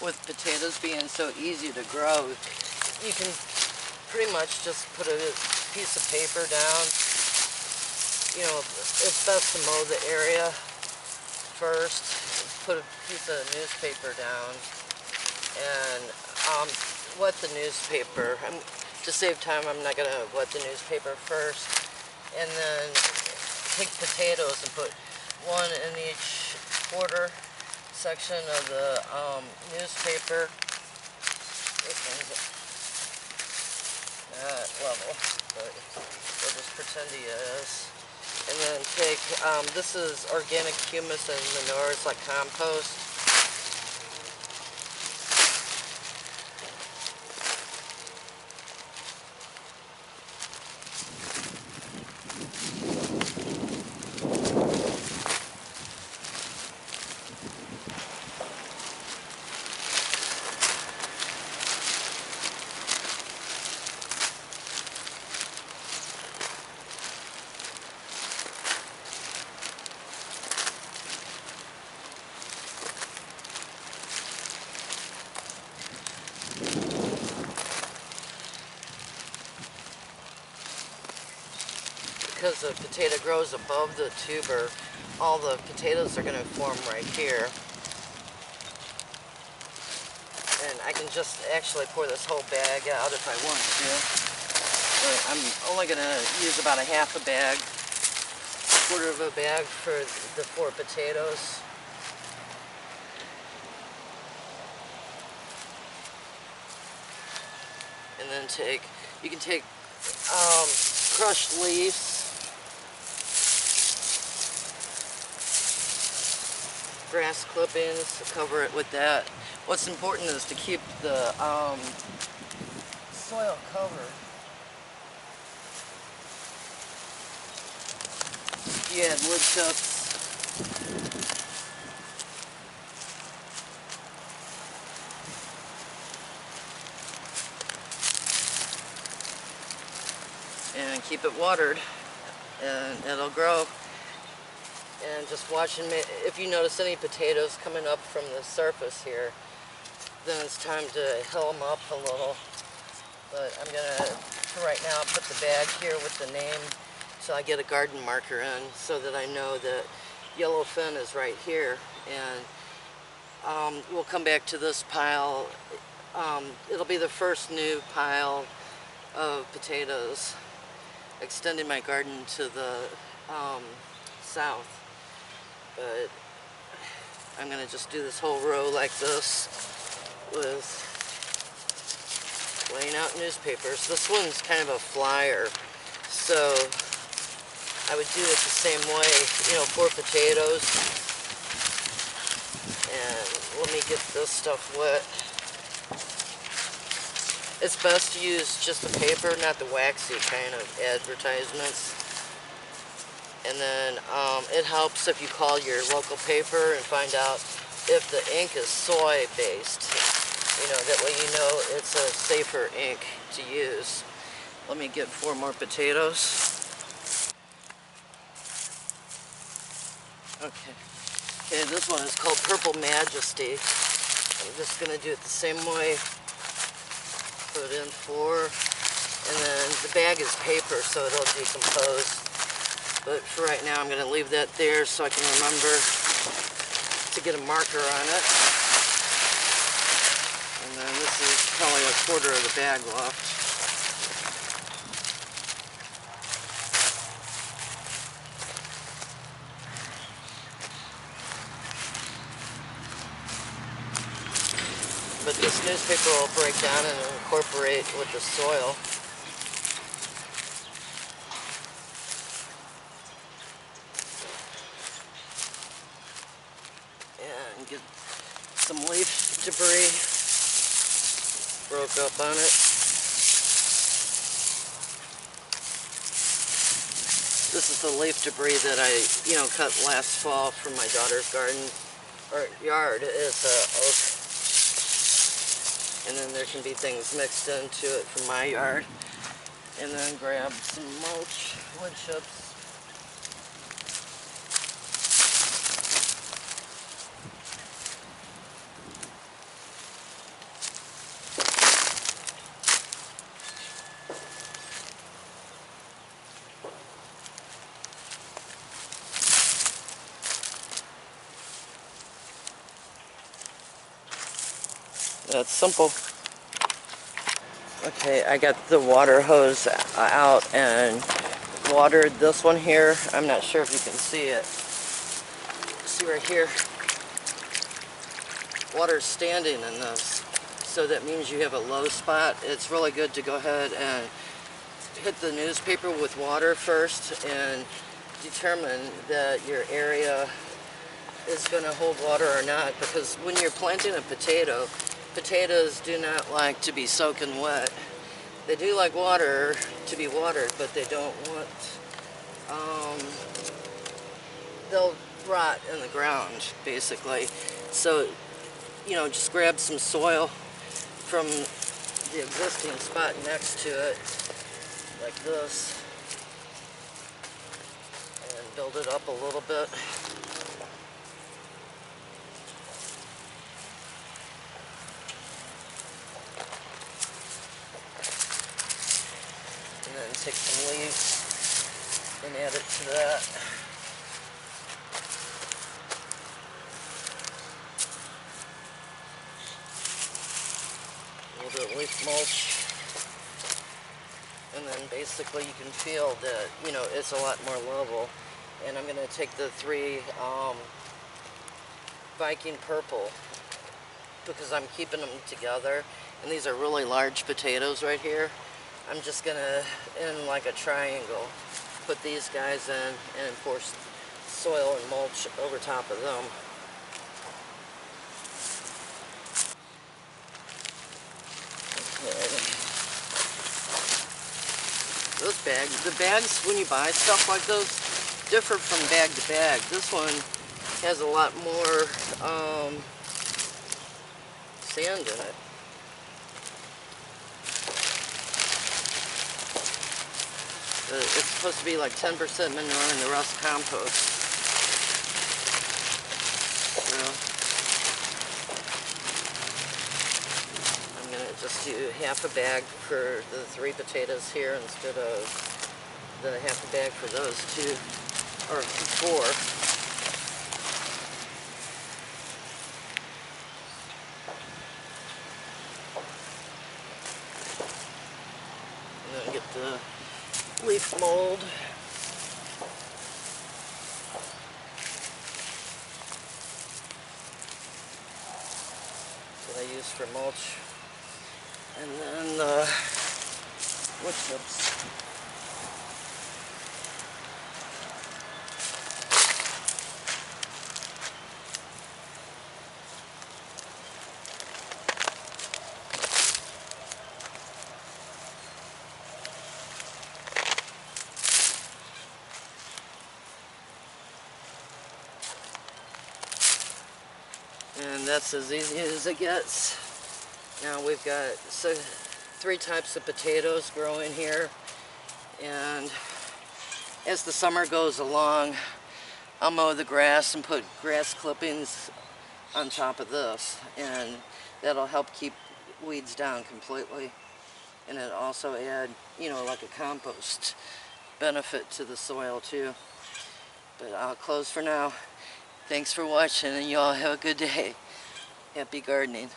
with potatoes being so easy to grow, you can pretty much just put a piece of paper down. You know, it's best to mow the area first. Put a piece of newspaper down and wet the newspaper. To save time, I'm not going to wet the newspaper first. And then take potatoes and put one in each quarter section of the newspaper. This one's not level, but we'll just pretend he is. And then take, this is organic humus and manure, it's like compost. Because the potato grows above the tuber, all the potatoes are going to form right here. And I can just actually pour this whole bag out if I want to. But I'm only going to use about a half a bag, quarter of a bag for the 4 potatoes. And then you can take crushed leaves, grass clippings, cover it with that. What's important is to keep the soil covered. You add wood chips. And keep it watered, and it'll grow. And just watching, if you notice any potatoes coming up from the surface here, then it's time to hill them up a little. But I'm gonna, for right now, put the bag here with the name so I get a garden marker in so that I know that yellowfin is right here. And we'll come back to this pile. It'll be the first new pile of potatoes, extending my garden to the south. But I'm going to just do this whole row like this with laying out newspapers. This one's kind of a flyer, so I would do it the same way, you know, 4 potatoes. And let me get this stuff wet. It's best to use just the paper, not the waxy kind of advertisements. And then it helps if you call your local paper and find out if the ink is soy-based. You know, that way you know it's a safer ink to use. Let me get 4 more potatoes. Okay, this one is called Purple Majesty. I'm just going to do it the same way. Put in 4. And then the bag is paper, so it'll decompose. But for right now, I'm going to leave that there so I can remember to get a marker on it. And then this is probably a quarter of the bag left. But this newspaper will break down and incorporate with the soil. And get some leaf debris broke up on it. This is the leaf debris that I, cut last fall from my daughter's garden or yard. It's oak. And then there can be things mixed into it from my yard. And then grab some mulch, wood chips. That's simple. Okay, I got the water hose out and watered this one here. I'm not sure if you can see it. See right here? Water's standing in this. So that means you have a low spot. It's really good to go ahead and hit the newspaper with water first and determine that your area is going to hold water or not, because when you're planting a potato, potatoes do not like to be soaking wet. They do like water to be watered, but they don't want, they'll rot in the ground basically. So, you know, just grab some soil from the existing spot next to it, like this, and build it up a little bit. And then take some leaves and add it to that. A little bit of leaf mulch. And then basically you can feel that, you know, it's a lot more level. And I'm going to take the 3 Viking Purple, because I'm keeping them together. And these are really large potatoes right here. I'm just going to, in like a triangle, put these guys in and pour soil and mulch over top of them. Okay. Those bags, the bags when you buy stuff like those differ from bag to bag. This one has a lot more sand in it. It's supposed to be like 10% manure and the rest compost. So I'm going to just do half a bag for the 3 potatoes here instead of the half a bag for those 2, or 4. And then get the leaf mold. That I use for mulch. And then the wood chips. And that's as easy as it gets. Now we've got 3 types of potatoes growing here, and as the summer goes along, I'll mow the grass and put grass clippings on top of this, and that'll help keep weeds down completely. And it also add, you know, like a compost benefit to the soil too. But I'll close for now. Thanks for watching, and you all have a good day. Happy gardening.